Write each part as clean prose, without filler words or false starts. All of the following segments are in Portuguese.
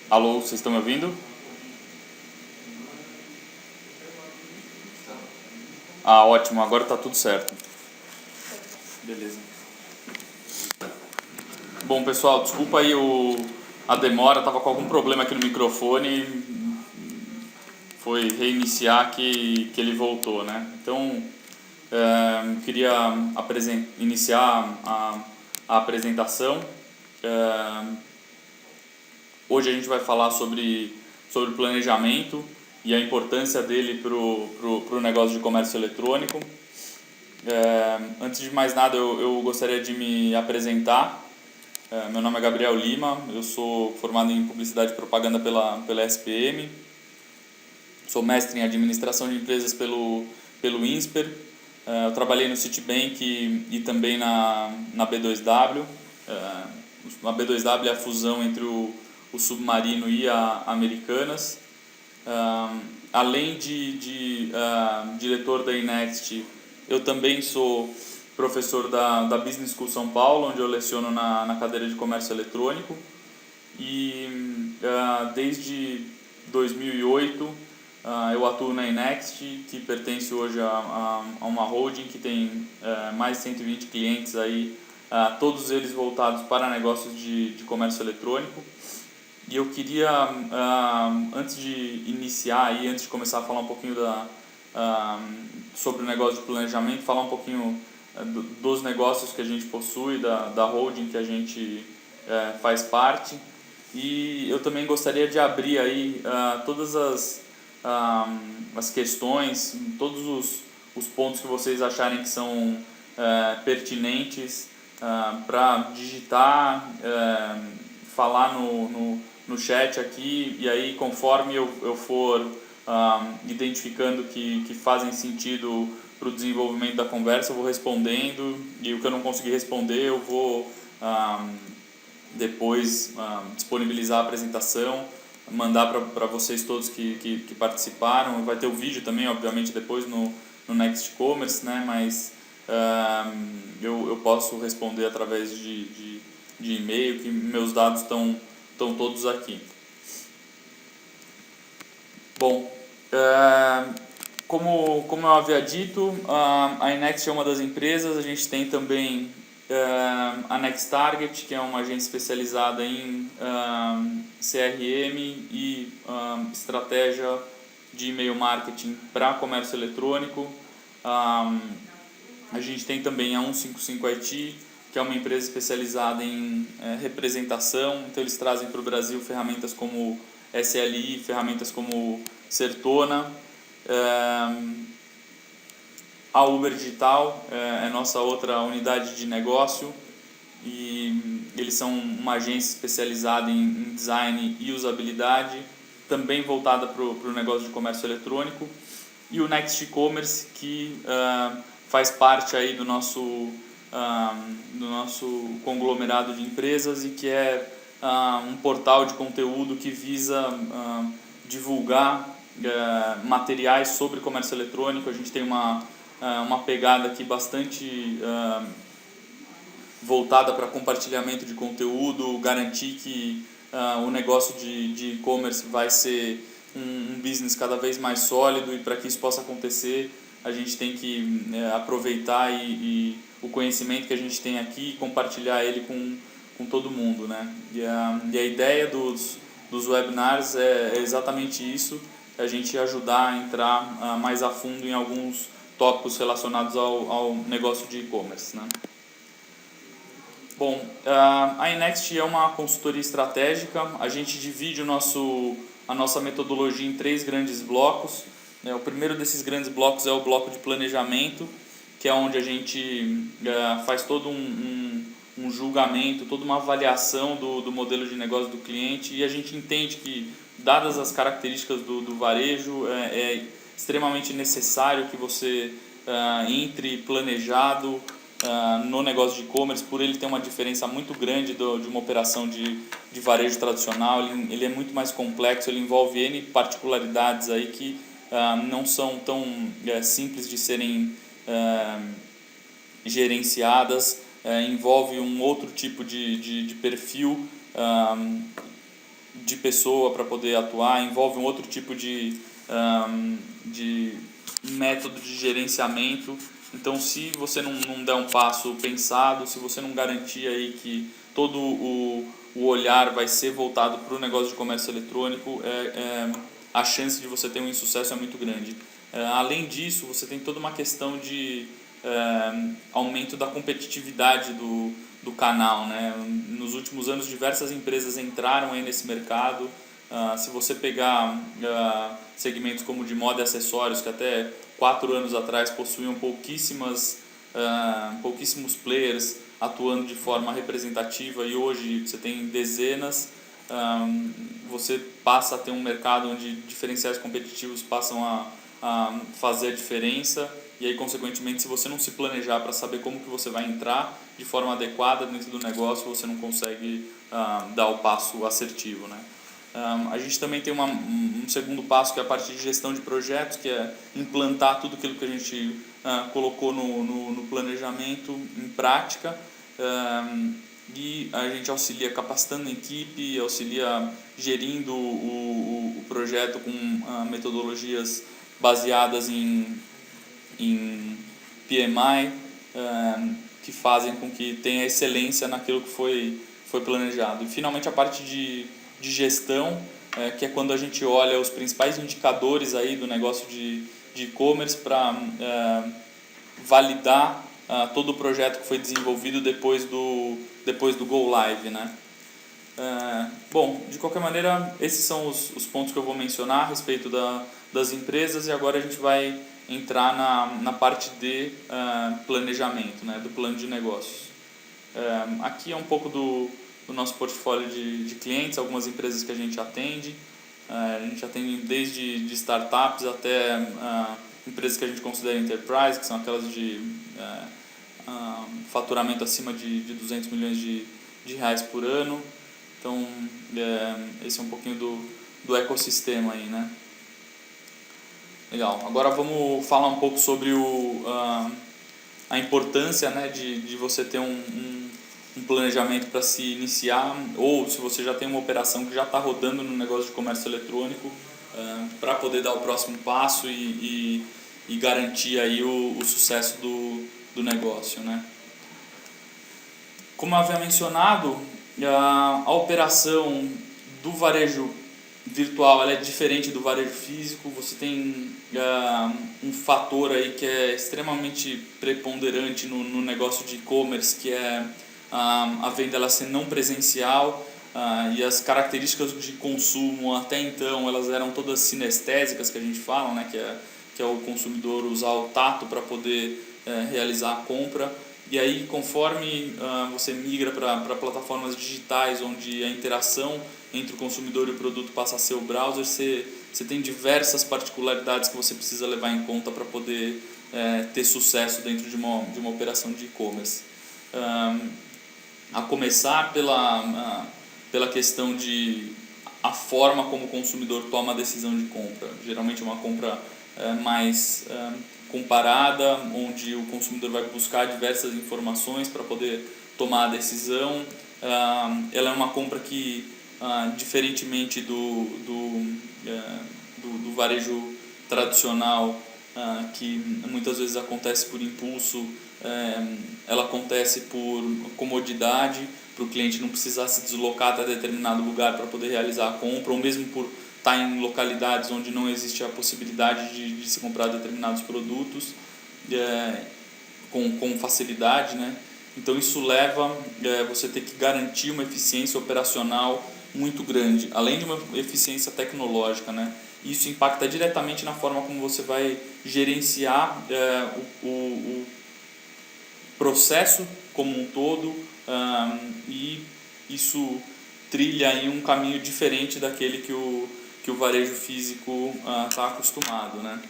Alô, vocês estão me ouvindo? Ah, ótimo, agora tá tudo certo. Beleza. Bom, pessoal, desculpa aí a demora, tava com algum problema aqui no microfone, foi reiniciar que ele voltou, né? Então, queria iniciar a apresentação. É, Hoje a gente vai falar sobre planejamento e a importância dele para o negócio de comércio eletrônico. Antes de mais nada, eu gostaria de me apresentar. Meu nome é Gabriel Lima, eu sou formado em Publicidade e Propaganda pela SPM, sou mestre em Administração de Empresas pelo INSPER. Eu trabalhei no Citibank e também na B2W. A B2W é a fusão entre o Submarino e a Americanas. Além de diretor da Inext, eu também sou professor da Business School São Paulo, onde eu leciono na cadeira de Comércio Eletrônico. E desde 2008 eu atuo na Inext, que pertence hoje a uma holding que tem mais de 120 clientes, aí, todos eles voltados para negócios de comércio eletrônico. E eu queria, antes de iniciar, aí, antes de começar a falar um pouquinho sobre o negócio de planejamento, falar um pouquinho dos negócios que a gente possui, da holding que a gente faz parte. E eu também gostaria de abrir aí todas as questões, todos os pontos que vocês acharem que são pertinentes para digitar, falar no chat aqui, e aí conforme eu for identificando que fazem sentido para o desenvolvimento da conversa, eu vou respondendo, e o que eu não conseguir responder eu vou depois disponibilizar a apresentação, mandar para vocês todos que participaram. Vai ter o vídeo também, obviamente, depois no Next Commerce, né? Mas eu posso responder através de e-mail, que meus dados estão todos aqui. Bom, como eu havia dito, a Inext é uma das empresas. A gente tem também a Next Target, que é uma agência especializada em CRM e estratégia de e-mail marketing para comércio eletrônico. A gente tem também a 155IT, que é uma empresa especializada em representação. Então eles trazem para o Brasil ferramentas como SLI, ferramentas como Certona. A Uber Digital é nossa outra unidade de negócio, e eles são uma agência especializada em design e usabilidade, também voltada para o negócio de comércio eletrônico. E o Next E-Commerce, que faz parte aí do nosso conglomerado de empresas, e que é um portal de conteúdo que visa divulgar materiais sobre comércio eletrônico. A gente tem uma pegada aqui bastante voltada para compartilhamento de conteúdo, garantir que o negócio de e-commerce vai ser um business cada vez mais sólido, e para que isso possa acontecer a gente tem que aproveitar e o conhecimento que a gente tem aqui e compartilhar ele com todo mundo, né? E a ideia dos webinars é exatamente isso, a gente ajudar a entrar mais a fundo em alguns tópicos relacionados ao negócio de e-commerce, né? Bom, a Inext é uma consultoria estratégica. A gente divide a nossa metodologia em 3 grandes blocos. O primeiro desses grandes blocos é o bloco de planejamento, que é onde a gente faz todo um julgamento, toda uma avaliação do modelo de negócio do cliente, e a gente entende que, dadas as características do varejo, é extremamente necessário que você entre planejado no negócio de e-commerce, por ele ter uma diferença muito grande de uma operação de varejo tradicional. Ele é muito mais complexo, ele envolve N particularidades aí que não são tão simples de serem gerenciadas, envolve um outro tipo de perfil de pessoa para poder atuar, envolve um outro tipo de método de gerenciamento. Então, se você não der um passo pensado, se você não garantir aí que todo o olhar vai ser voltado para o negócio de comércio eletrônico, a chance de você ter um insucesso é muito grande. Além disso, você tem toda uma questão de aumento da competitividade do canal, né? Nos últimos anos, diversas empresas entraram aí nesse mercado. Se você pegar segmentos como de moda e acessórios, que até 4 anos atrás possuíam pouquíssimos players atuando de forma representativa, e hoje você tem dezenas, você passa a ter um mercado onde diferenciais competitivos passam a fazer a diferença, e aí consequentemente, se você não se planejar para saber como que você vai entrar de forma adequada dentro do negócio, você não consegue dar o passo assertivo, né? A gente também tem um segundo passo, que é a parte de gestão de projetos, que é implantar tudo aquilo que a gente colocou no planejamento em prática, e a gente auxilia capacitando a equipe, auxilia gerindo o projeto com metodologias baseadas em PMI, que fazem com que tenha excelência naquilo que foi planejado. E finalmente a parte de gestão, que é quando a gente olha os principais indicadores aí do negócio de e-commerce para validar todo o projeto que foi desenvolvido depois do Go Live, né? Bom, de qualquer maneira, esses são os pontos que eu vou mencionar a respeito das empresas, e agora a gente vai entrar na parte de planejamento, né, do plano de negócios. Aqui é um pouco do nosso portfólio de clientes, algumas empresas que a gente atende. A gente atende desde de startups até empresas que a gente considera enterprise, que são aquelas de faturamento acima de 200 milhões de reais por ano. Então, esse é um pouquinho do ecossistema aí, né? Legal. Agora vamos falar um pouco sobre a importância, né, de você ter um planejamento para se iniciar, ou se você já tem uma operação que já está rodando no negócio de comércio eletrônico, para poder dar o próximo passo e garantir aí o sucesso do negócio, né? Como eu havia mencionado, a operação do varejo virtual ela é diferente do varejo físico. Você tem um fator aí que é extremamente preponderante no negócio de e-commerce, que é a venda ela ser não presencial, e as características de consumo até então elas eram todas sinestésicas, que a gente fala, né, que é o consumidor usar o tato para poder realizar a compra. E aí, conforme você migra para plataformas digitais, onde a interação entre o consumidor e o produto passa a ser o browser, você tem diversas particularidades que você precisa levar em conta para poder ter sucesso dentro de uma operação de e-commerce. A começar pela questão de a forma como o consumidor toma a decisão de compra. Geralmente é uma compra mais comparada, onde o consumidor vai buscar diversas informações para poder tomar a decisão. Ela é uma compra que, diferentemente do varejo tradicional, que muitas vezes acontece por impulso, ela acontece por comodidade, para o cliente não precisar se deslocar até determinado lugar para poder realizar a compra, ou mesmo por estar em localidades onde não existe a possibilidade de se comprar determinados produtos com facilidade, né? Então isso leva você ter que garantir uma eficiência operacional muito grande, além de uma eficiência tecnológica, né? Isso impacta diretamente na forma como você vai gerenciar o processo como um todo, e isso trilha aí um caminho diferente daquele que o varejo físico está acostumado, né?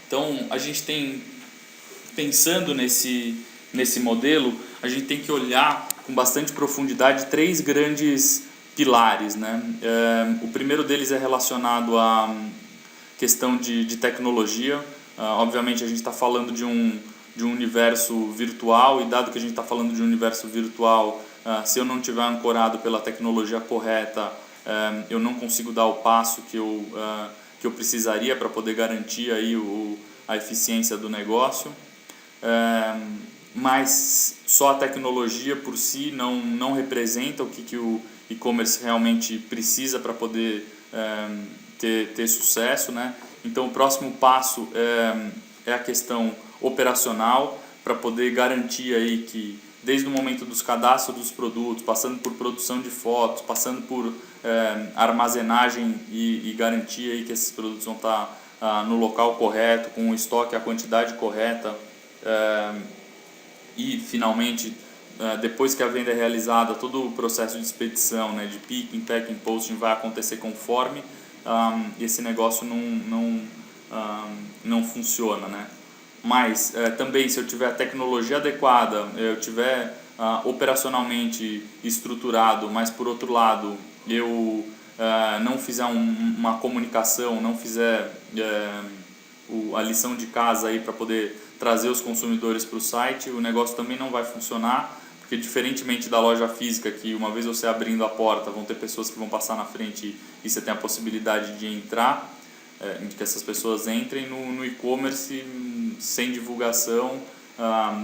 Então, a gente tem, pensando nesse modelo, a gente tem que olhar com bastante profundidade 3 grandes pilares, né? O primeiro deles é relacionado à questão de tecnologia. Obviamente, a gente está falando de um universo virtual, e dado que a gente está falando de um universo virtual, se eu não tiver ancorado pela tecnologia correta, eu não consigo dar o passo que eu precisaria para poder garantir aí a eficiência do negócio. Mas só a tecnologia por si não representa o que o e-commerce realmente precisa para poder ter sucesso, né? Então o próximo passo é a questão operacional, para poder garantir aí que desde o momento dos cadastros dos produtos, passando por produção de fotos, passando por armazenagem e garantir aí que esses produtos vão estar no local correto, com o estoque, a quantidade correta, e finalmente depois que a venda é realizada, todo o processo de expedição, né, de picking, packing, posting vai acontecer conforme esse negócio não funciona, né? Mas também, se eu tiver a tecnologia adequada, eu tiver operacionalmente estruturado, mas por outro lado eu não fizer uma comunicação, não fizer a lição de casa aí para poder trazer os consumidores para o site, o negócio também não vai funcionar, porque diferentemente da loja física, que uma vez você abrindo a porta vão ter pessoas que vão passar na frente e você tem a possibilidade de entrar, de que essas pessoas entrem no e-commerce sem divulgação,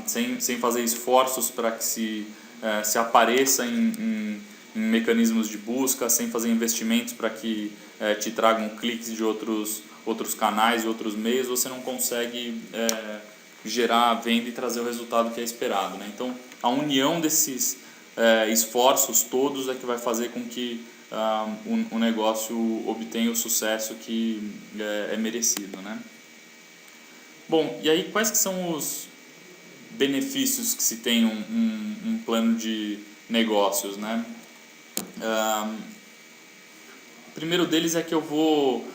sem fazer esforços para que se apareça em mecanismos de busca, sem fazer investimentos para que te tragam cliques de outros canais e outros meios, você não consegue gerar a venda e trazer o resultado que é esperado, né? Então a união desses esforços todos é que vai fazer com que o negócio obtenha o sucesso que é merecido, né? Bom, e aí quais que são os benefícios que se tem um plano de negócios, né? O primeiro deles é que eu vou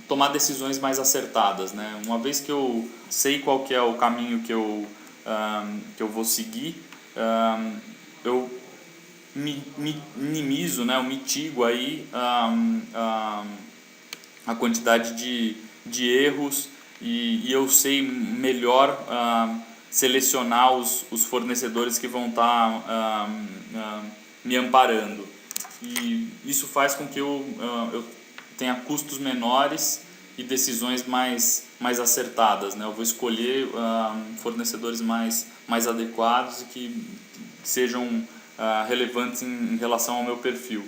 tomar decisões mais acertadas, né? Uma vez que eu sei qual que é o caminho que eu vou seguir, eu minimizo, né? Eu mitigo aí a quantidade de erros e eu sei melhor selecionar os fornecedores que vão estar me amparando. E isso faz com que eu tenha custos menores e decisões mais acertadas, né? Eu vou escolher fornecedores mais adequados e que sejam relevantes em relação ao meu perfil.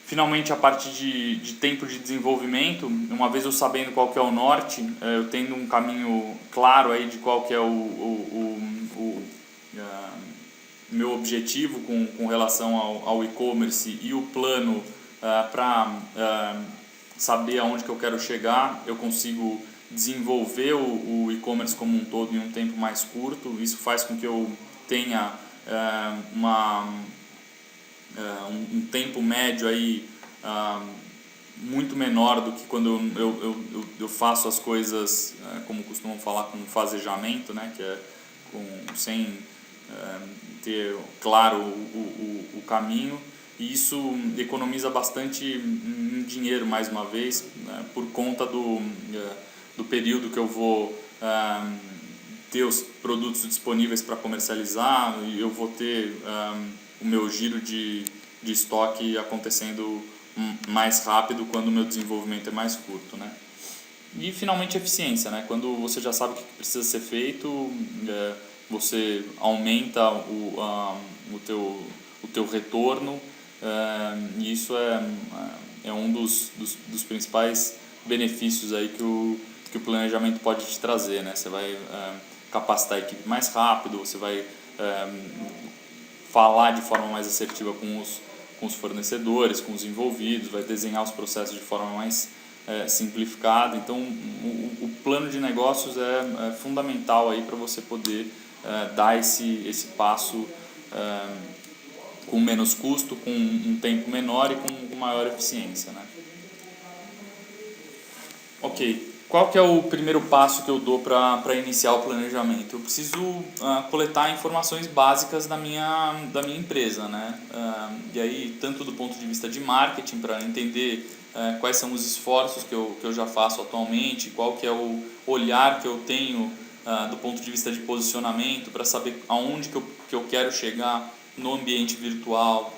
Finalmente, a parte de tempo de desenvolvimento, uma vez eu sabendo qual que é o norte, eu tendo um caminho claro aí de qual que é o meu objetivo com relação ao e-commerce e o plano para saber aonde que eu quero chegar, eu consigo desenvolver o e-commerce como um todo em um tempo mais curto. Isso faz com que eu tenha um tempo médio aí muito menor do que quando eu faço as coisas como costumam falar, com fasejamento, né, que é sem ter claro o caminho, e isso economiza bastante em dinheiro, mais uma vez, né, por conta do período que eu vou ter os produtos disponíveis para comercializar, e eu vou ter o meu giro de estoque acontecendo mais rápido quando o meu desenvolvimento é mais curto, né? E finalmente eficiência, né? Quando você já sabe o que precisa ser feito, você aumenta o teu retorno, e isso é um dos principais benefícios aí que o planejamento pode te trazer, né? Você vai capacitar a equipe mais rápido, você vai falar de forma mais assertiva com os fornecedores, com os envolvidos, vai desenhar os processos de forma mais simplificada. Então o plano de negócios é fundamental aí para você poder dar esse passo com menos custo, com um tempo menor e com maior eficiência, né? Ok, qual que é o primeiro passo que eu dou para iniciar o planejamento? Eu preciso coletar informações básicas da minha empresa, né? E aí, tanto do ponto de vista de marketing, para entender quais são os esforços que eu já faço atualmente, qual que é o olhar que eu tenho do ponto de vista de posicionamento, para saber aonde que eu quero chegar no ambiente virtual,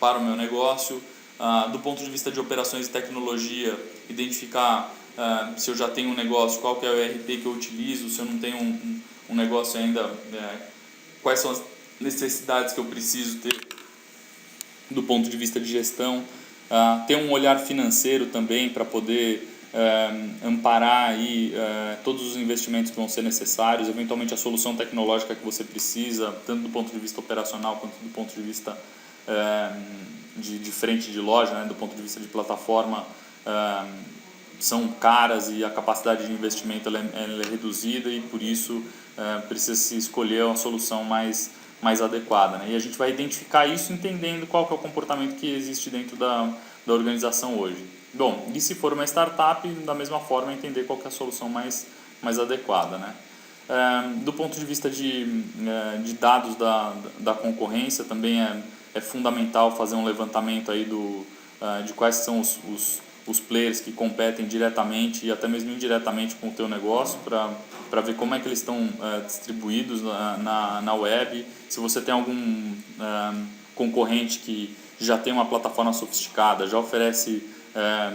para o meu negócio. Do ponto de vista de operações e tecnologia, identificar se eu já tenho um negócio, qual que é o ERP que eu utilizo, se eu não tenho um negócio ainda, quais são as necessidades que eu preciso ter do ponto de vista de gestão. Ter um olhar financeiro também para poder amparar aí, todos os investimentos que vão ser necessários, eventualmente a solução tecnológica que você precisa, tanto do ponto de vista operacional quanto do ponto de vista de frente de loja, né, do ponto de vista de plataforma, são caras e a capacidade de investimento ela é reduzida e por isso precisa se escolher uma solução mais adequada, né? E a gente vai identificar isso entendendo qual que é o comportamento que existe dentro da organização hoje. Bom, e se for uma startup, da mesma forma entender qual que é a solução mais adequada, né? Do ponto de vista de dados da concorrência, também é fundamental fazer um levantamento aí de quais são os players que competem diretamente e até mesmo indiretamente com o teu negócio, para ver como é que eles estão distribuídos na web. Se você tem algum concorrente que já tem uma plataforma sofisticada, já oferece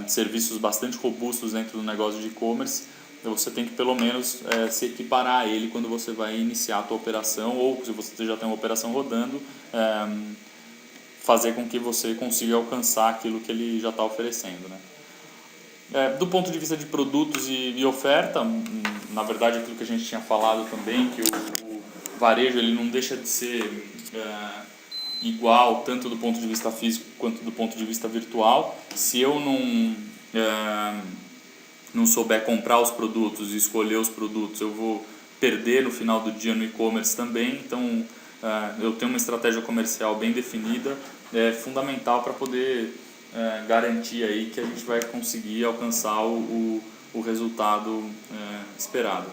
serviços bastante robustos dentro do negócio de e-commerce, você tem que pelo menos se equiparar a ele quando você vai iniciar a tua operação, ou se você já tem uma operação rodando, fazer com que você consiga alcançar aquilo que ele já está oferecendo, né? Do ponto de vista de produtos e oferta, na verdade aquilo que a gente tinha falado também, que o varejo ele não deixa de ser igual tanto do ponto de vista físico quanto do ponto de vista virtual. Se eu não souber comprar os produtos e escolher os produtos, eu vou perder no final do dia no e-commerce também. Então eu tenho uma estratégia comercial bem definida, é fundamental para poder garantir aí que a gente vai conseguir alcançar o resultado esperado.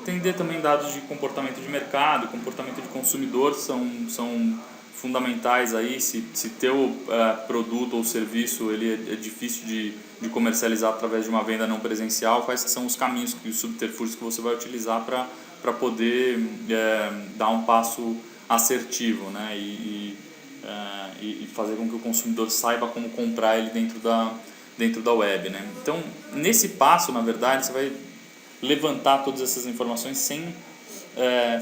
Entender também dados de comportamento de mercado, comportamento de consumidor são fundamentais aí. Se teu produto ou serviço ele é difícil de comercializar através de uma venda não presencial, quais são os caminhos e os subterfúgios que você vai utilizar para poder dar um passo assertivo, né? E fazer com que o consumidor saiba como comprar ele dentro da web, né? Então, nesse passo, na verdade, você vai levantar todas essas informações sem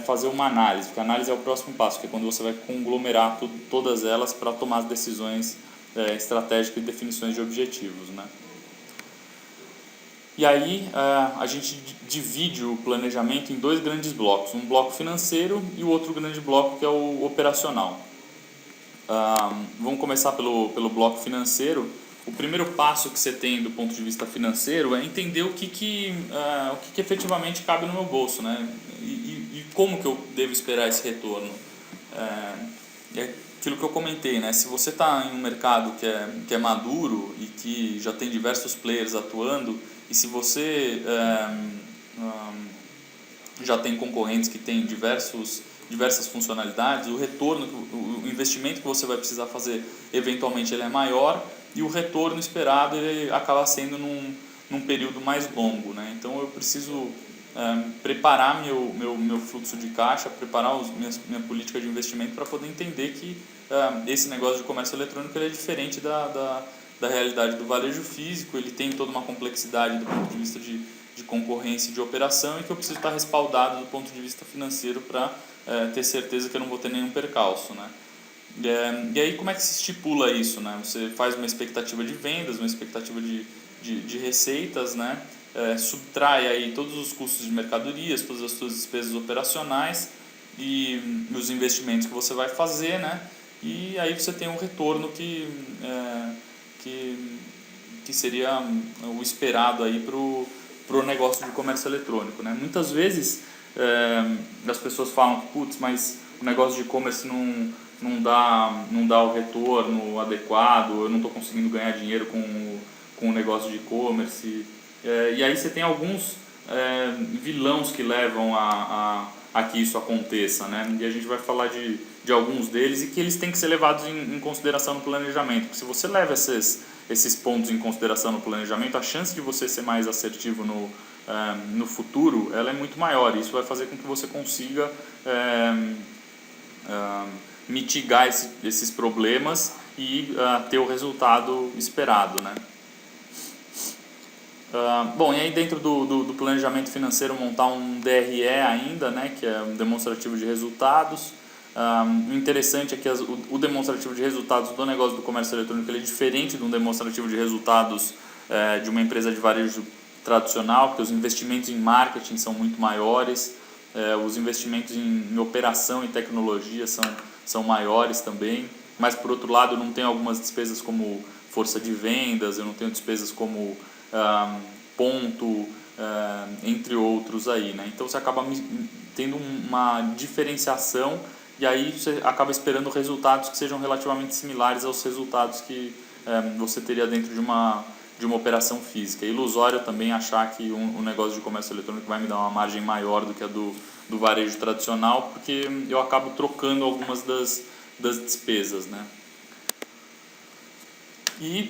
fazer uma análise, porque a análise é o próximo passo, que é quando você vai conglomerar todas elas para tomar as decisões estratégicas e definições de objetivos, né? E aí a gente divide o planejamento em dois grandes blocos, um bloco financeiro e o outro grande bloco que é o operacional. Vamos começar pelo bloco financeiro. O primeiro passo que você tem do ponto de vista financeiro é entender o que efetivamente cabe no meu bolso, né? E como que eu devo esperar esse retorno. É aquilo que eu comentei, né? Se você está em um mercado que é maduro e que já tem diversos players atuando, e se você já tem concorrentes que têm diversas funcionalidades, o retorno, o investimento que você vai precisar fazer eventualmente ele é maior e o retorno esperado ele acaba sendo num período mais longo, né? Então eu preciso preparar meu fluxo de caixa, preparar minha política de investimento para poder entender que esse negócio de comércio eletrônico ele é diferente da realidade do varejo físico. Ele tem toda uma complexidade do ponto de vista de concorrência e de operação, e que eu preciso estar respaldado do ponto de vista financeiro para ter certeza que eu não vou ter nenhum percalço, né? E aí como é que se estipula isso, né? Você faz uma expectativa de vendas, uma expectativa de receitas, né? Subtrai aí todos os custos de mercadorias, todas as suas despesas operacionais e os investimentos que você vai fazer, né? E aí você tem um retorno que seria o esperado aí pro negócio de comércio eletrônico, né? Muitas vezes as pessoas falam que putz, mas o negócio de e-commerce não dá o retorno adequado, eu não estou conseguindo ganhar dinheiro com o negócio de e-commerce. E aí você tem alguns vilões que levam a que isso aconteça, né? E a gente vai falar de alguns deles e que eles têm que ser levados em consideração no planejamento. Porque se você leva esses pontos em consideração no planejamento, a chance de você ser mais assertivo no futuro ela é muito maior. Isso vai fazer com que você consiga mitigar esses problemas e ter o resultado esperado, né? Bom, e aí dentro do planejamento financeiro montar um DRE ainda, né, que é um demonstrativo de resultados. O interessante é que o demonstrativo de resultados do negócio do comércio eletrônico ele é diferente de um demonstrativo de resultados de uma empresa de varejo tradicional, porque os investimentos em marketing são muito maiores, os investimentos em operação e tecnologia são maiores também, mas por outro lado eu não tenho algumas despesas como força de vendas, eu não tenho despesas como ponto, entre outros aí, né? Então você acaba tendo uma diferenciação e aí você acaba esperando resultados que sejam relativamente similares aos resultados que você teria dentro de uma operação física. É ilusório também achar que um negócio de comércio eletrônico vai me dar uma margem maior do que a do varejo tradicional, porque eu acabo trocando algumas das despesas, né? E,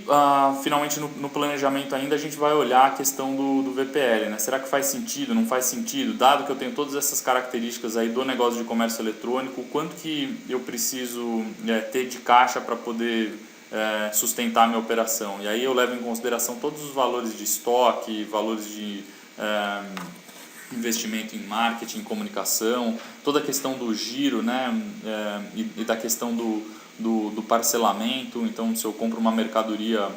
finalmente, no planejamento ainda, a gente vai olhar a questão do VPL, né? Será que faz sentido, não faz sentido? Dado que eu tenho todas essas características aí do negócio de comércio eletrônico, o quanto que eu preciso ter de caixa para poder sustentar a minha operação? E aí eu levo em consideração todos os valores de estoque, valores de investimento em marketing, comunicação, toda a questão do giro, né? E da questão do parcelamento. Então, se eu compro uma mercadoria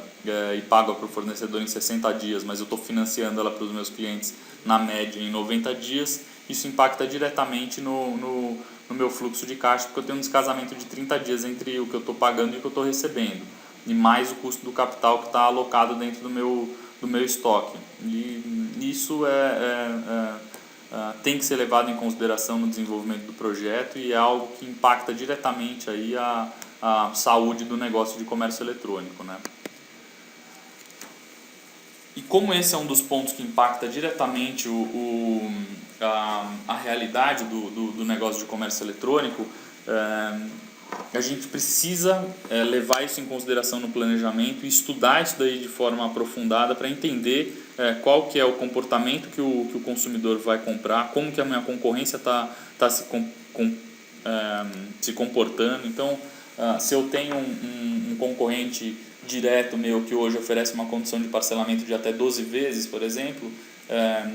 e pago para o fornecedor em 60 dias, mas eu estou financiando ela para os meus clientes na média em 90 dias, isso impacta diretamente no meu fluxo de caixa, porque eu tenho um descasamento de 30 dias entre o que eu estou pagando e o que eu estou recebendo, e mais o custo do capital que está alocado dentro do meu estoque. E isso tem que ser levado em consideração no desenvolvimento do projeto e é algo que impacta diretamente aí a saúde do negócio de comércio eletrônico, né? E como esse é um dos pontos que impacta diretamente a realidade do negócio de comércio eletrônico, a gente precisa levar isso em consideração no planejamento e estudar isso daí de forma aprofundada para entender qual que é o comportamento que o consumidor vai comprar, como que a minha concorrência está se comportando. Então, se eu tenho um concorrente direto meu que hoje oferece uma condição de parcelamento de até 12 vezes, por exemplo,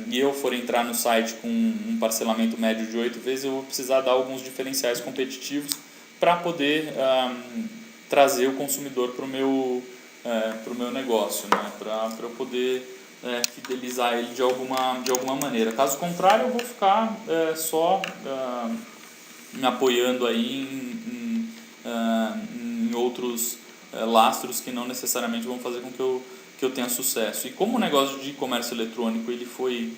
e eu for entrar no site com um parcelamento médio de 8 vezes, eu vou precisar dar alguns diferenciais competitivos para poder trazer o consumidor para o meu negócio, né? Para eu poder fidelizar ele de alguma maneira. Caso contrário, eu vou ficar só me apoiando aí em outros lastros que não necessariamente vão fazer com que eu tenha sucesso. E como o negócio de comércio eletrônico ele foi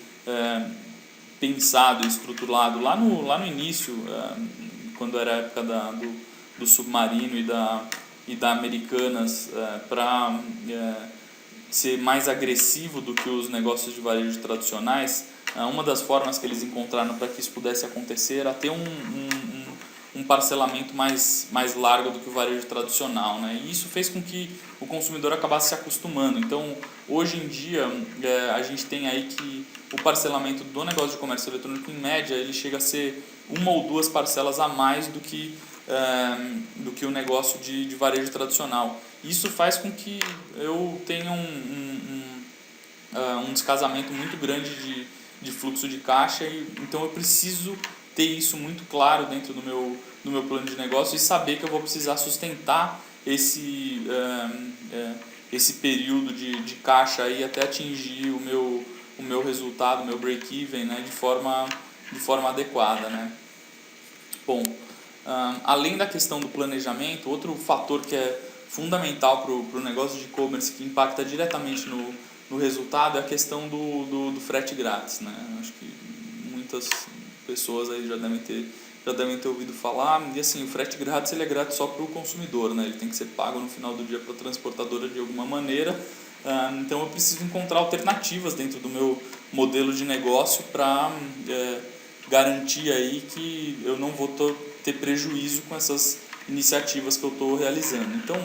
pensado e estruturado lá no início, quando era a época do Submarino e da Americanas, para ser mais agressivo do que os negócios de varejo tradicionais, uma das formas que eles encontraram para que isso pudesse acontecer era ter um parcelamento mais largo do que o varejo tradicional, né? E isso fez com que o consumidor acabasse se acostumando. Então, hoje em dia, a gente tem aí que o parcelamento do negócio de comércio eletrônico, em média, ele chega a ser 1 ou 2 parcelas a mais do que o negócio de varejo tradicional. Isso faz com que eu tenha um descasamento muito grande de fluxo de caixa, então eu preciso ter isso muito claro dentro do meu plano de negócio e saber que eu vou precisar sustentar esse período de caixa aí até atingir o meu resultado, o meu break-even, né, de forma adequada, né? Bom, além da questão do planejamento, outro fator que é fundamental para o negócio de e-commerce, que impacta diretamente no resultado, é a questão do frete grátis, né? Acho que muitas pessoas aí já devem ter ouvido falar. E assim, o frete grátis ele é grátis só para o consumidor, né? Ele tem que ser pago no final do dia para a transportadora de alguma maneira. Então eu preciso encontrar alternativas dentro do meu modelo de negócio para garantir aí que eu não vou ter prejuízo com essas iniciativas que eu estou realizando. Então,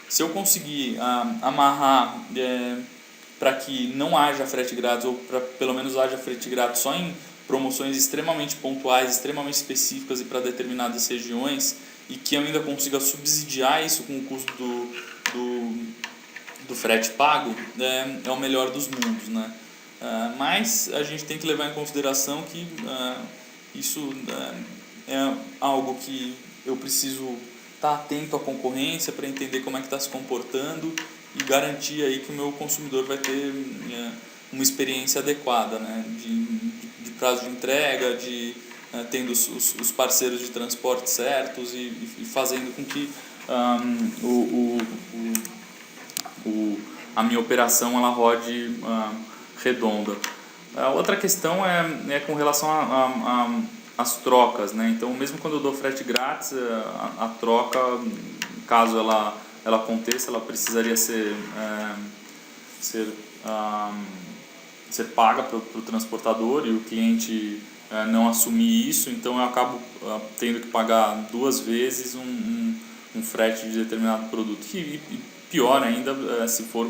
se eu conseguir amarrar para que não haja frete grátis, ou para pelo menos haja frete grátis só em promoções extremamente pontuais, extremamente específicas e para determinadas regiões, e que eu ainda consiga subsidiar isso com o custo do frete pago, é o melhor dos mundos, né? Mas a gente tem que levar em consideração que isso é algo que eu preciso estar atento à concorrência para entender como é que está se comportando e garantir aí que o meu consumidor vai ter uma experiência adequada, né? De prazo de entrega, tendo os parceiros de transporte certos e fazendo com que a minha operação ela rode redonda. Outra questão é com relação às trocas, né? Então, mesmo quando eu dou frete grátis, a troca, caso ela aconteça, ela precisaria ser paga para o transportador, e o cliente não assumir isso, então eu acabo tendo que pagar 2 vezes um frete de determinado produto. E pior ainda se for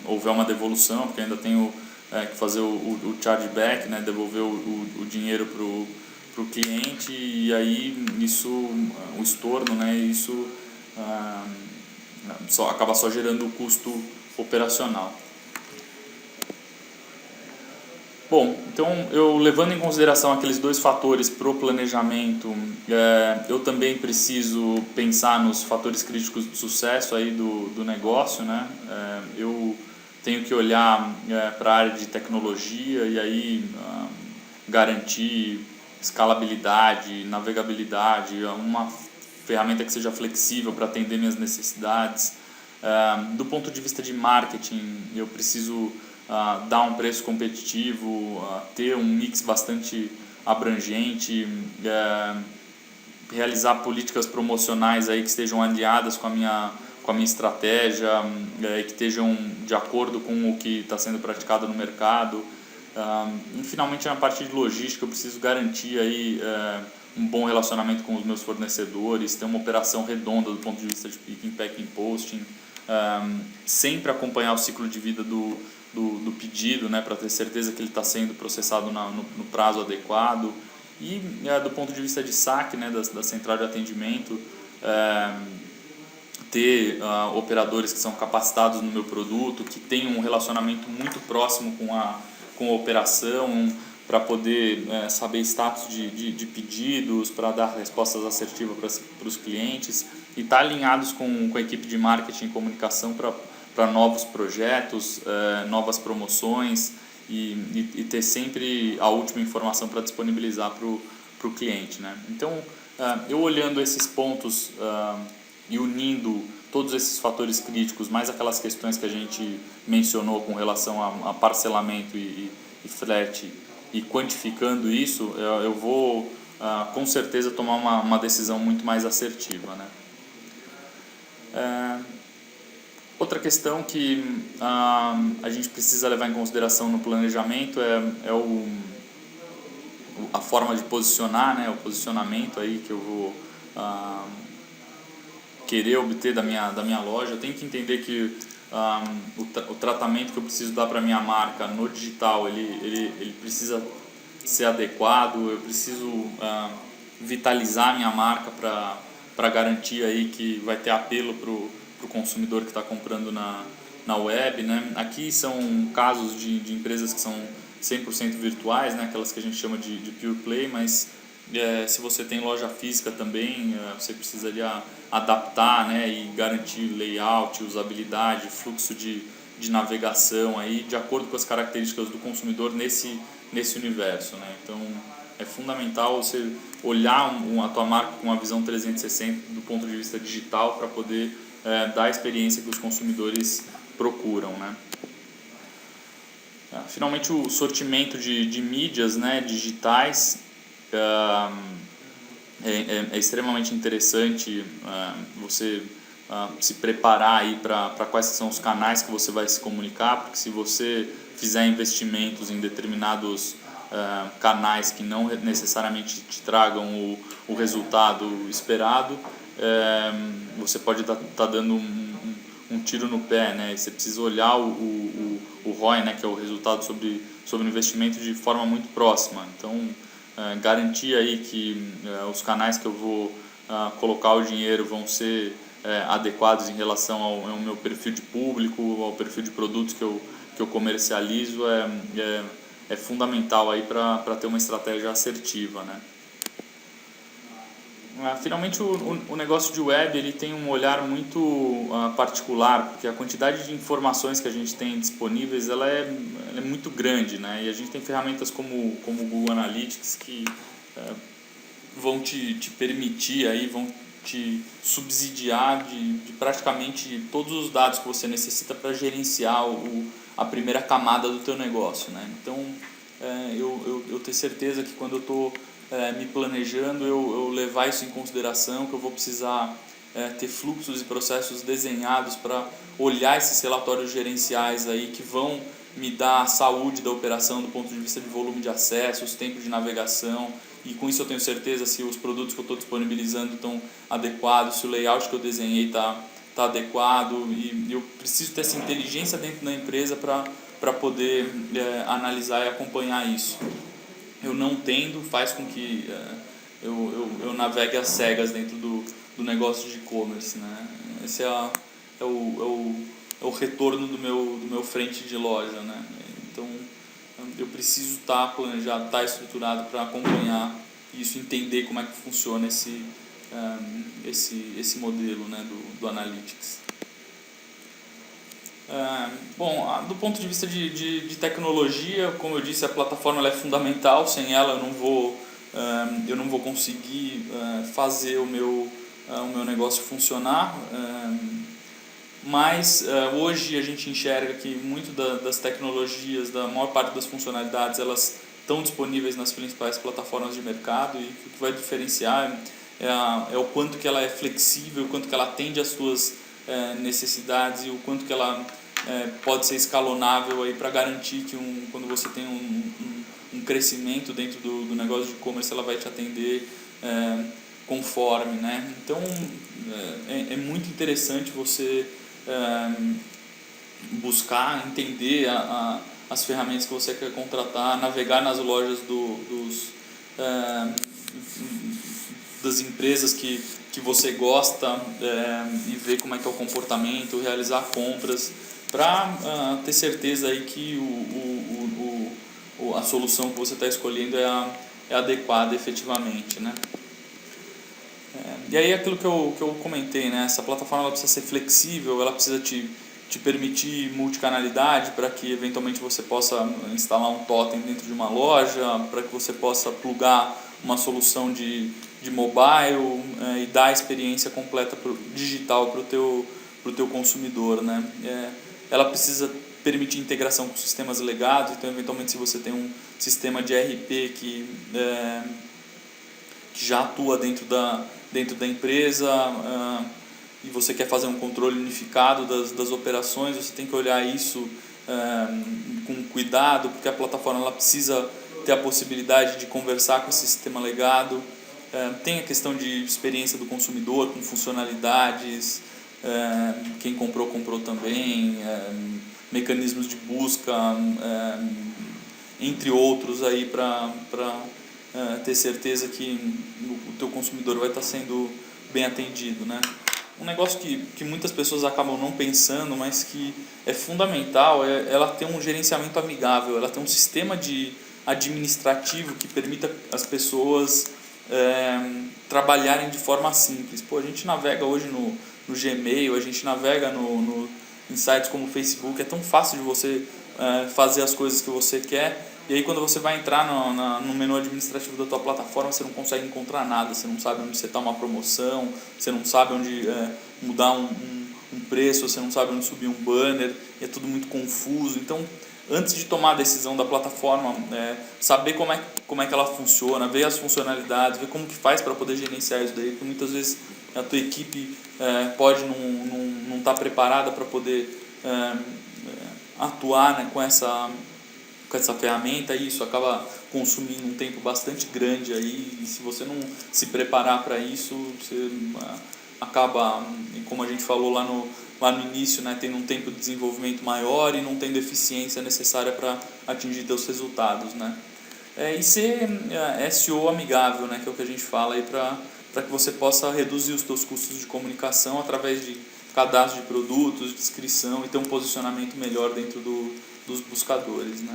houver uma devolução, porque ainda tenho que fazer o chargeback, né, devolver o dinheiro para o cliente, e aí o estorno, né, isso acaba só gerando o custo operacional. Bom, então eu levando em consideração aqueles 2 fatores para o planejamento, eu também preciso pensar nos fatores críticos de sucesso aí do negócio, né? Eu tenho que olhar para a área de tecnologia e aí garantir escalabilidade, navegabilidade, uma ferramenta que seja flexível para atender minhas necessidades. Do ponto de vista de marketing, eu preciso dar um preço competitivo, ter um mix bastante abrangente, realizar políticas promocionais aí que estejam alinhadas com a minha estratégia, que estejam de acordo com o que está sendo praticado no mercado. E finalmente, na parte de logística, eu preciso garantir aí um bom relacionamento com os meus fornecedores, ter uma operação redonda do ponto de vista de picking, packing, posting, sempre acompanhar o ciclo de vida do pedido, né, para ter certeza que ele está sendo processado no prazo adequado. E do ponto de vista de saque, né, da central de atendimento, ter operadores que são capacitados no meu produto, que tenham um relacionamento muito próximo com a operação, para poder saber status de pedidos, para dar respostas assertivas para os clientes, e estar alinhados com a equipe de marketing e comunicação para novos projetos, novas promoções, e ter sempre a última informação para disponibilizar para o cliente, né? Então, eu olhando esses pontos e unindo todos esses fatores críticos, mais aquelas questões que a gente mencionou com relação a parcelamento e frete, e quantificando isso, eu vou com certeza tomar uma decisão muito mais assertiva, né? Outra questão que a gente precisa levar em consideração no planejamento é a forma de posicionar, né? O posicionamento aí que eu vou querer obter da minha loja. Eu tenho que entender que o tratamento que eu preciso dar para a minha marca no digital, ele precisa ser adequado. Eu preciso vitalizar a minha marca para garantir aí que vai ter apelo para o consumidor que está comprando na web, né? Aqui são casos de empresas que são 100% virtuais, né? Aquelas que a gente chama de pure play, mas se você tem loja física também, você precisaria adaptar, né? E garantir layout, usabilidade, fluxo de navegação aí, de acordo com as características do consumidor nesse universo, né? Então é fundamental você olhar a tua marca com uma visão 360 do ponto de vista digital, para poder dar a experiência que os consumidores procuram, né? Finalmente, o sortimento de mídias, né, digitais é extremamente interessante. Você se preparar aí para quais são os canais que você vai se comunicar, porque se você fizer investimentos em determinados canais que não necessariamente te tragam o resultado esperado, você pode estar dando um tiro no pé, né? Você precisa olhar o ROI, né, que é o resultado sobre o investimento, de forma muito próxima. Então, garantir aí que os canais que eu vou colocar o dinheiro vão ser adequados em relação ao meu perfil de público, ao perfil de produtos que eu comercializo, é fundamental aí para ter uma estratégia assertiva, né? Finalmente, o negócio de web ele tem um olhar muito particular, porque a quantidade de informações que a gente tem disponíveis ela é muito grande, né? E a gente tem ferramentas como o Google Analytics que vão te permitir, aí, vão te subsidiar de praticamente todos os dados que você necessita para gerenciar a primeira camada do teu negócio, né? Então, eu tenho certeza que quando eu estou me planejando, eu levar isso em consideração, que eu vou precisar ter fluxos e processos desenhados para olhar esses relatórios gerenciais aí que vão me dar a saúde da operação do ponto de vista de volume de acessos, tempo de navegação, e com isso eu tenho certeza se os produtos que eu estou disponibilizando estão adequados, se o layout que eu desenhei está adequado, e eu preciso ter essa inteligência dentro da empresa para poder analisar e acompanhar isso. Eu não tendo, faz com que eu navegue às cegas dentro do negócio de e-commerce, né? Esse é o retorno do meu frente de loja, né? Então, eu preciso estar planejado, estar estruturado para acompanhar isso, entender como é que funciona esse modelo, né, do Analytics. Bom, do ponto de vista de tecnologia, como eu disse, a plataforma ela é fundamental. Sem ela eu não vou conseguir fazer o meu negócio funcionar. Mas hoje a gente enxerga que muito das tecnologias, da maior parte das funcionalidades, elas estão disponíveis nas principais plataformas de mercado, e o que vai diferenciar é o quanto que ela é flexível, o quanto que ela atende às suas necessidades, e o quanto que ela pode ser escalonável aí para garantir que quando você tem um crescimento dentro do negócio de e-commerce, ela vai te atender conforme, né? Então é muito interessante você buscar, entender as ferramentas que você quer contratar, navegar nas lojas das empresas que você gosta, e ver como é que é o comportamento, realizar compras, para ter certeza aí que a solução que você está escolhendo é adequada efetivamente, né? E aí aquilo que eu comentei, né? Essa plataforma ela precisa ser flexível, ela precisa te permitir multicanalidade para que eventualmente você possa instalar um totem dentro de uma loja, para que você possa plugar uma solução de mobile, e dar a experiência completa digital para o teu consumidor, né? Ela precisa permitir integração com sistemas legados. Então eventualmente se você tem um sistema de ERP que já atua dentro da empresa, e você quer fazer um controle unificado das operações, você tem que olhar isso com cuidado, porque a plataforma ela precisa ter a possibilidade de conversar com esse sistema legado. Tem a questão de experiência do consumidor, com funcionalidades, quem comprou também, mecanismos de busca, entre outros aí para ter certeza que o teu consumidor vai estar sendo bem atendido, né? Um negócio que muitas pessoas acabam não pensando, mas que é fundamental, ela ter um gerenciamento amigável, ela ter um sistema administrativo que permita as pessoas trabalharem de forma simples. A gente navega hoje no Gmail, a gente navega em sites como o Facebook, é tão fácil de você fazer as coisas que você quer, e aí quando você vai entrar no menu administrativo da tua plataforma, você não consegue encontrar nada, você não sabe onde você está uma promoção, você não sabe onde mudar um preço, você não sabe onde subir um banner, é tudo muito confuso. Então, antes de tomar a decisão da plataforma, saber como é que ela funciona, ver as funcionalidades, ver como que faz para poder gerenciar isso daí, porque muitas vezes a tua equipe pode não estar preparada para poder atuar, né, com essa ferramenta, e isso acaba consumindo um tempo bastante grande aí, e se você não se preparar para isso, você acaba, como a gente falou lá no início, né, tendo um tempo de desenvolvimento maior e não tendo eficiência necessária para atingir seus resultados, né? e ser SEO amigável, né, que é o que a gente fala aí para que você possa reduzir os seus custos de comunicação através de cadastro de produtos, descrição e ter um posicionamento melhor dentro dos buscadores, né?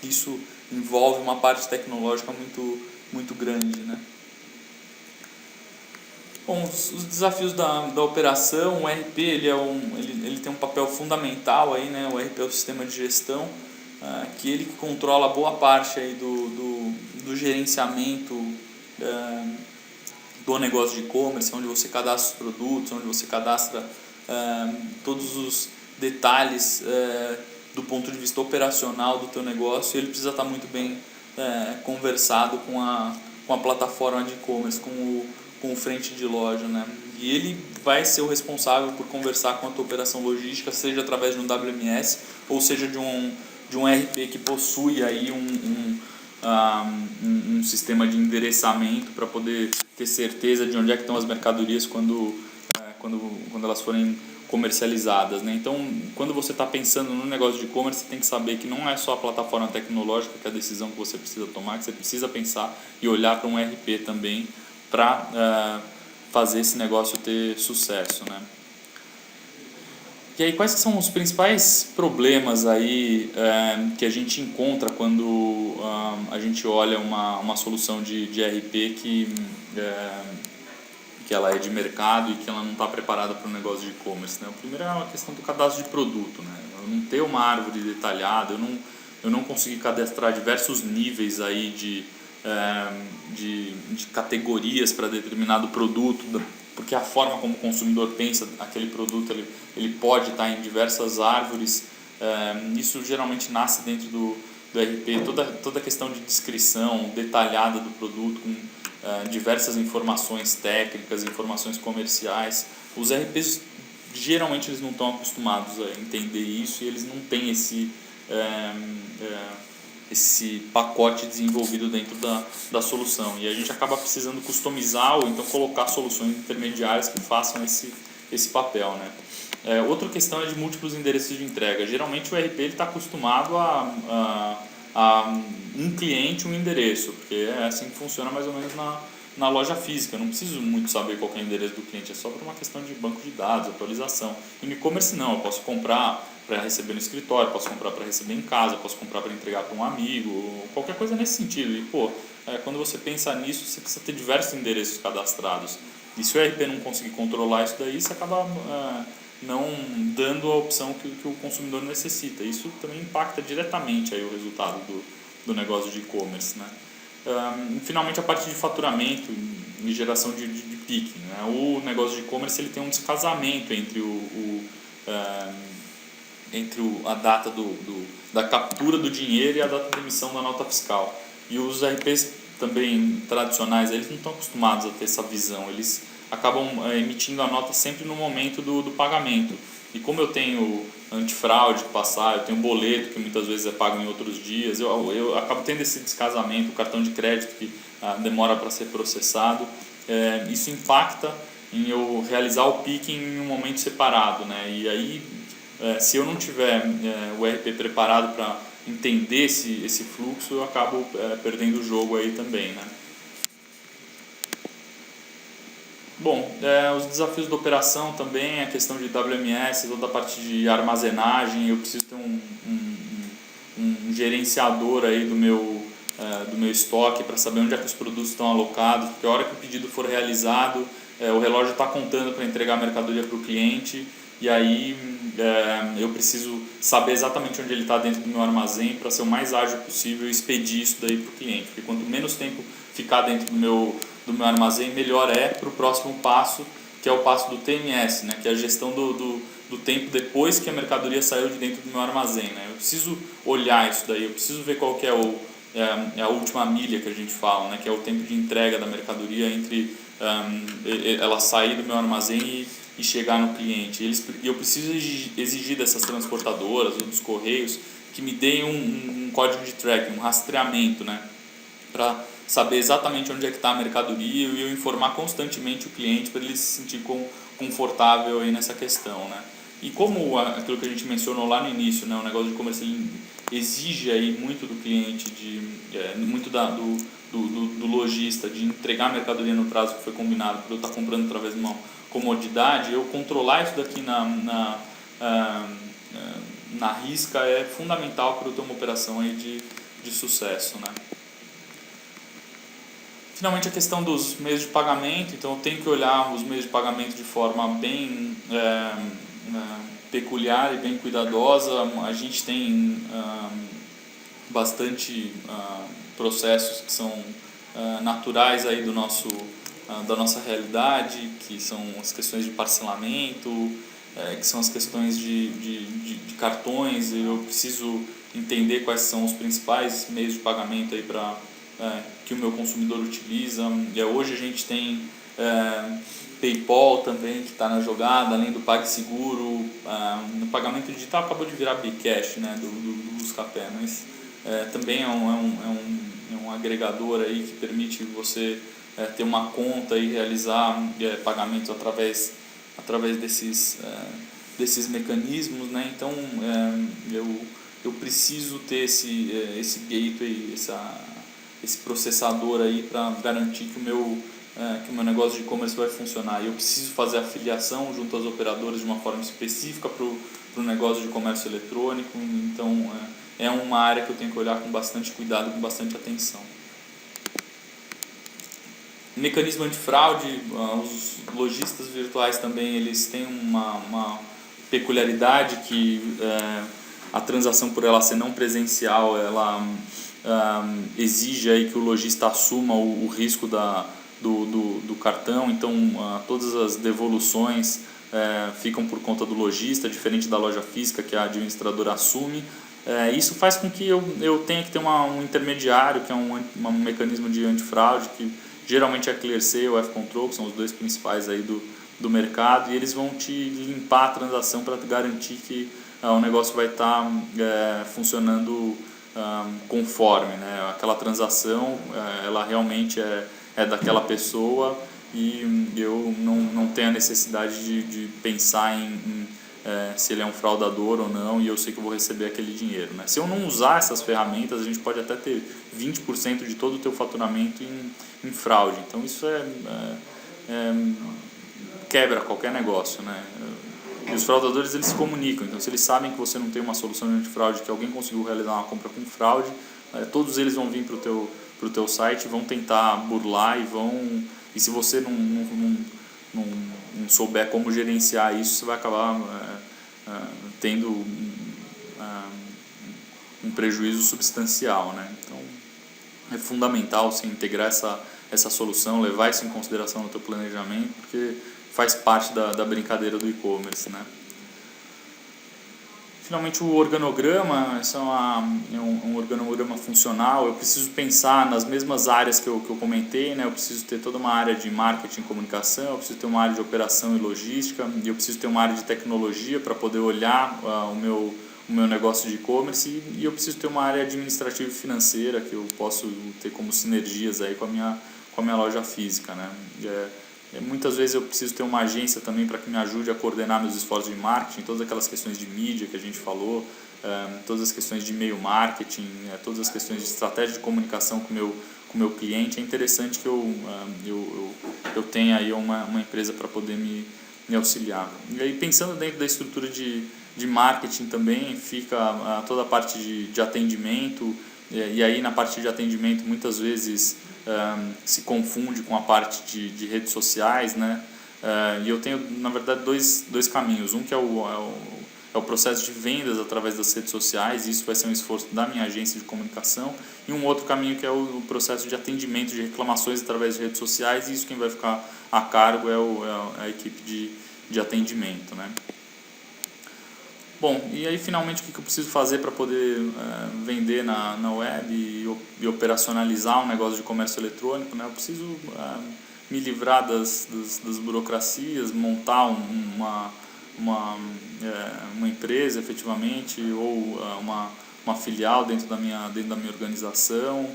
Isso envolve uma parte tecnológica muito grande, né? Bom, os desafios da operação, o RP ele tem um papel fundamental aí, né? O RP é o sistema de gestão, que ele controla boa parte aí do gerenciamento do negócio de e-commerce, onde você cadastra os produtos, onde você cadastra todos os detalhes do ponto de vista operacional do teu negócio. Ele precisa estar muito bem conversado com a plataforma de e-commerce, com o frente de loja, né? E ele vai ser o responsável por conversar com a tua operação logística, seja através de um WMS ou seja de um RP que possui aí um sistema de endereçamento para poder ter certeza de onde é que estão as mercadorias quando elas forem comercializadas, né? Então, quando você está pensando no negócio de e-commerce, você tem que saber que não é só a plataforma tecnológica que é a decisão que você precisa tomar, que você precisa pensar e olhar para um RP também para fazer esse negócio ter sucesso, né? E aí, quais são os principais problemas aí que a gente encontra quando a gente olha uma solução de ERP que ela é de mercado e que ela não está preparada para o negócio de e-commerce, né? O primeiro é a questão do cadastro de produto, né? Eu não ter uma árvore detalhada, eu não conseguir cadastrar diversos níveis aí de categorias para determinado produto, porque a forma como o consumidor pensa aquele produto ele pode estar em diversas árvores. Isso geralmente nasce dentro do RP, toda a questão de descrição detalhada do produto, com diversas informações técnicas, informações comerciais. Os RPs geralmente eles não estão acostumados a entender isso e eles não têm esse pacote desenvolvido dentro da solução, e a gente acaba precisando customizar ou então colocar soluções intermediárias que façam esse papel, né? Outra questão é de múltiplos endereços de entrega. Geralmente o RP está acostumado a um cliente, um endereço, porque é assim que funciona mais ou menos na loja física. Eu não preciso muito saber qual é o endereço do cliente, é só por uma questão de banco de dados, atualização. E no e-commerce não, eu posso comprar para receber no escritório, posso comprar para receber em casa, posso comprar para entregar para um amigo, qualquer coisa nesse sentido. E quando você pensa nisso, você precisa ter diversos endereços cadastrados. E se o ERP não conseguir controlar isso daí, você acaba não dando a opção que o consumidor necessita. Isso também impacta diretamente aí o resultado do negócio de e-commerce, né? Finalmente, a parte de faturamento e geração de picking, né? O negócio de e-commerce ele tem um descasamento entre a data da captura do dinheiro e a data de emissão da nota fiscal. E os RPs também tradicionais, eles não estão acostumados a ter essa visão. Eles acabam emitindo a nota sempre no momento do pagamento. E como eu tenho antifraude que passar, eu tenho boleto que muitas vezes é pago em outros dias, eu acabo tendo esse descasamento, o cartão de crédito que demora para ser processado. Isso impacta em eu realizar o picking em um momento separado, né? E aí, se eu não tiver o RP preparado para entender esse fluxo, eu acabo perdendo o jogo aí também, né? Bom, os desafios da operação também, a questão de WMS, toda a parte de armazenagem. Eu preciso ter um gerenciador aí do meu estoque para saber onde é que os produtos estão alocados, porque a hora que o pedido for realizado, o relógio está contando para entregar a mercadoria para o cliente, e aí eu preciso saber exatamente onde ele está dentro do meu armazém para ser o mais ágil possível e expedir isso daí para o cliente, porque quanto menos tempo ficar dentro do meu armazém, melhor é para o próximo passo, que é o passo do TMS, né? Que é a gestão do tempo depois que a mercadoria saiu de dentro do meu armazém, né? Eu preciso olhar isso daí, eu preciso ver qual que é a última milha que a gente fala, né? Que é o tempo de entrega da mercadoria entre ela sair do meu armazém e chegar no cliente. E eu preciso exigir dessas transportadoras ou dos correios que me deem um código de tracking, um rastreamento, né? Para saber exatamente onde é que está a mercadoria e eu informar constantemente o cliente para ele se sentir confortável aí nessa questão, né? E como aquilo que a gente mencionou lá no início, né, o negócio de e-commerce exige aí muito do cliente, muito do lojista, de entregar a mercadoria no prazo que foi combinado, por eu estar comprando através de uma comodidade, eu controlar isso daqui na risca é fundamental para eu ter uma operação aí de sucesso, né? Finalmente, a questão dos meios de pagamento. Então eu tenho que olhar os meios de pagamento de forma bem peculiar e bem cuidadosa. A gente tem bastante processos que são naturais aí da nossa realidade, que são as questões de parcelamento, que são as questões de cartões. Eu preciso entender quais são os principais meios de pagamento aí que o meu consumidor utiliza. Hoje a gente tem PayPal também, que está na jogada, além do PagSeguro. No pagamento digital acabou de virar Bcash, né, do Buscapé, mas também é um agregador aí que permite você ter uma conta e realizar pagamentos através desses mecanismos, né? Então eu preciso ter esse gateway, esse processador aí para garantir que o meu negócio de e-commerce vai funcionar. Eu preciso fazer afiliação junto às operadoras de uma forma específica para o negócio de comércio eletrônico. Então é uma área que eu tenho que olhar com bastante cuidado, com bastante atenção. Mecanismo antifraude. Os lojistas virtuais também eles têm uma peculiaridade que a transação, por ela ser não presencial, ela exige aí que o lojista assuma o risco do cartão. Então todas as devoluções ficam por conta do lojista, diferente da loja física, que a administradora assume. Isso faz com que eu tenha que ter um intermediário, que é um mecanismo de antifraude, que geralmente é a Clearseal e o F-Control, que são os dois principais aí do mercado, e eles vão te limpar a transação para garantir que o negócio vai estar funcionando conforme, né? Aquela transação ela realmente é daquela pessoa, e eu não tenho a necessidade de pensar em se ele é um fraudador ou não, e eu sei que eu vou receber aquele dinheiro, né? Se eu não usar essas ferramentas, a gente pode até ter 20% de todo o teu faturamento em fraude. Então isso quebra qualquer negócio, né? E os fraudadores, eles se comunicam. Então, se eles sabem que você não tem uma solução de antifraude, que alguém conseguiu realizar uma compra com fraude, todos eles vão vir para o teu site, vão tentar burlar e se você não souber como gerenciar isso, você vai acabar tendo um prejuízo substancial, né? Então é fundamental você integrar essa solução, levar isso em consideração no teu planejamento, porque faz parte da brincadeira do e-commerce, né? Finalmente, o organograma. Isso é um organograma funcional. Eu preciso pensar nas mesmas áreas que eu comentei, né? Eu preciso ter toda uma área de marketing e comunicação, eu preciso ter uma área de operação e logística, e eu preciso ter uma área de tecnologia para poder olhar o meu negócio de e-commerce, e eu preciso ter uma área administrativa e financeira que eu posso ter como sinergias aí com a minha loja física, né? Muitas vezes eu preciso ter uma agência também para que me ajude a coordenar meus esforços de marketing, todas aquelas questões de mídia que a gente falou, todas as questões de e-mail marketing, todas as questões de estratégia de comunicação com o meu cliente. É interessante que eu tenha aí uma empresa para poder me auxiliar. E aí, pensando dentro da estrutura de marketing também, fica toda a parte de atendimento, e aí na parte de atendimento muitas vezes se confunde com a parte de redes sociais, né? E eu tenho, na verdade, dois caminhos. Um que é o processo de vendas através das redes sociais, e isso vai ser um esforço da minha agência de comunicação, e um outro caminho que é o processo de atendimento de reclamações através de redes sociais, e isso quem vai ficar a cargo é a equipe de atendimento, né? Bom, e aí finalmente o que eu preciso fazer para poder vender na web e operacionalizar um negócio de comércio eletrônico, né? Eu preciso me livrar das burocracias, montar uma empresa efetivamente, ou uma filial dentro da minha organização,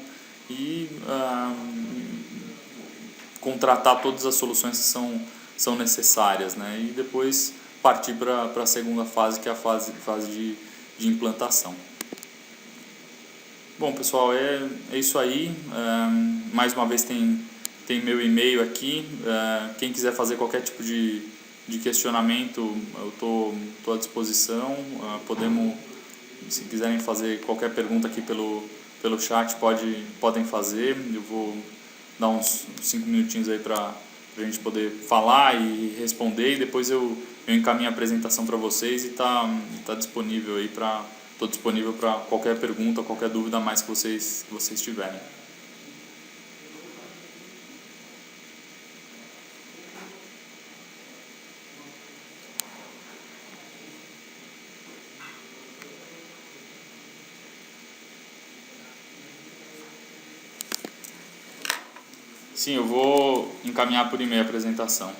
e contratar todas as soluções que são necessárias, né? E depois partir para a segunda fase, que é a fase de implantação. Bom, pessoal, é isso aí. Mais uma vez tem meu e-mail aqui. Quem quiser fazer qualquer tipo de questionamento, eu tô à disposição. Podemos, se quiserem fazer qualquer pergunta aqui pelo chat, podem fazer. Eu vou dar uns 5 minutinhos aí para a gente poder falar e responder, e depois eu encaminho a apresentação para vocês e tá disponível aí estou disponível para qualquer pergunta, qualquer dúvida a mais que vocês tiverem. Sim, eu vou encaminhar por e-mail a apresentação.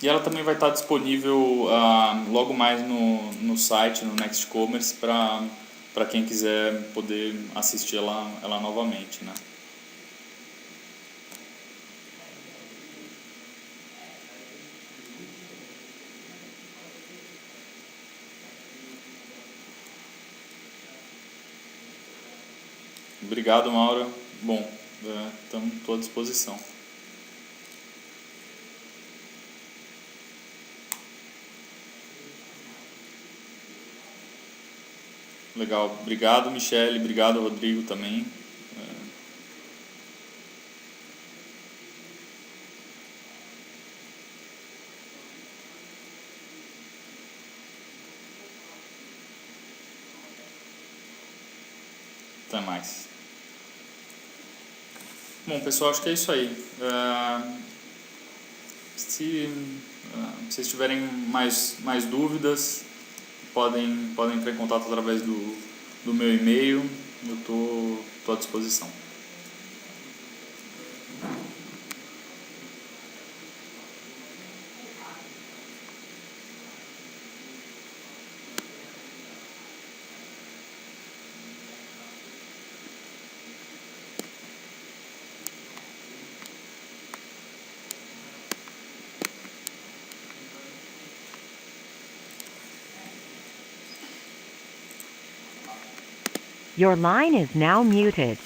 E ela também vai estar disponível logo mais no site, no Next Commerce, para quem quiser poder assistir ela novamente, né? Obrigado, Maura. Bom, estou à disposição. Legal. Obrigado, Michele. Obrigado, Rodrigo, também. Até mais. Bom, pessoal, acho que é isso aí. Se vocês tiverem mais dúvidas, podem entrar em contato através do meu e-mail. Eu estou à disposição. Your line is now muted.